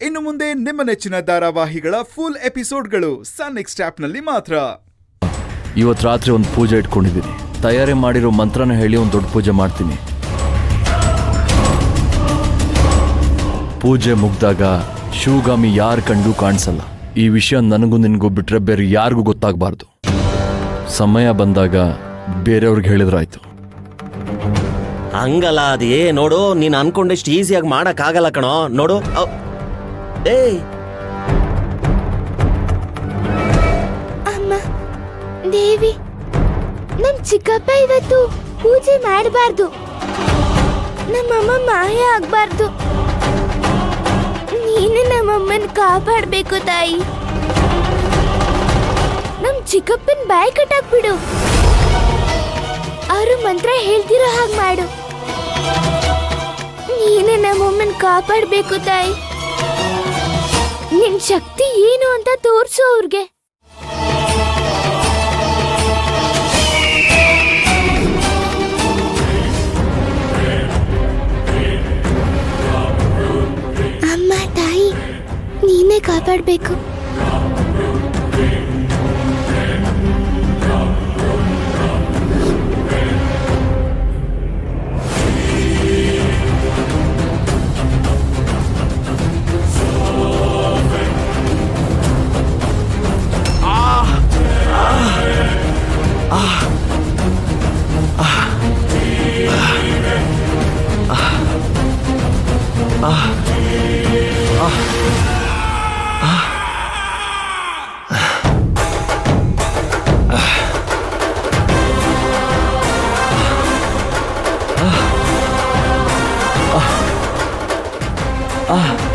ಇನ್ನು ಮುಂದೆ ನಿಮ್ಮ ನೆಚ್ಚಿನ ಧಾರಾವಾಹಿಗಳ ಫುಲ್ ಎಪಿಸೋಡ್ಗಳು ಸನ್ ನೆಕ್ಸ್ಟ್ ಆಪ್ನಲ್ಲಿ ಮಾತ್ರ. ಇವತ್ತು ರಾತ್ರಿ ಒಂದು ಪೂಜೆ ಇಟ್ಕೊಂಡಿದ್ದೀನಿ. ತಯಾರಿ ಮಾಡಿರೋ ಮಂತ್ರನ ಹೇಳಿ ಒಂದು ದೊಡ್ಡ ಪೂಜೆ ಮಾಡ್ತೀನಿ. ಪೂಜೆ ಮುಗ್ದಾಗ ಶಿವಗಾಮಿ ಯಾರ ಕಂಡು ಕಾಣಿಸಲ್ಲ. ಈ ವಿಷಯ ನನಗೂ ನಿನಗೂ ಬಿಟ್ರೆ ಬೇರೆ ಯಾರಿಗೂ ಗೊತ್ತಾಗಬಾರ್ದು. ಸಮಯ ಬಂದಾಗ ಬೇರೆಯವ್ರಿಗೆ ಹೇಳಿದ್ರಾಯ್ತು. ಹಂಗಲ್ಲ ಅದೇ ನೋಡು, ನೀನ್ ಅನ್ಕೊಂಡಷ್ಟು ಈಸಿಯಾಗಿ ಮಾಡಕ್ ಆಗಲ್ಲ ಕಣೋ. ನೋಡು ಏಯ್ ಅಮ್ಮ ದೇವಿ, ನಮ್ ಚಿಕ್ಕಪ್ಪ ಇವತ್ತು ಪೂಜೆ ಮಾಡಬಾರ್ದು. ನಮ್ಮಮ್ಮ ಮಾಯ ಆಗ್ಬಾರ್ದು. ನೀನು ನಮ್ಮಮ್ಮನ್ ಕಾಪಾಡ್ಬೇಕು ತಾಯಿ. ನಮ್ ಚಿಕ್ಕಪ್ಪನ್ ಬಾಯಿ ಕಟ್ಟಾಕ್ಬಿಡು. ಅವರು ಮಂತ್ರ ಹೇಳ್ತಿರೋ ಹಾಗೆ ಮಾಡು. ನೀನೇ ನಮ್ಮಮ್ಮನ್ ಕಾಪಾಡ್ಬೇಕು ತಾಯಿ. ನಿನ್ ಶಕ್ತಿ ಏನು ಅಂತ ತೋರ್ಸು ಅವ್ರಿಗೆ. ಅಮ್ಮ ತಾಯಿ, ನೀನೇ ಕಾಪಾಡ್ಬೇಕು.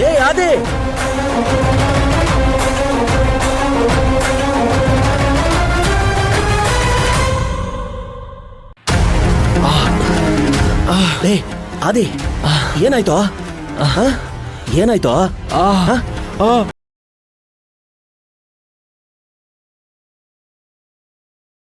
ಏ ಅದೇ ಅದೇ ಏನಾಯ್ತು? ಏನಾಯ್ತು?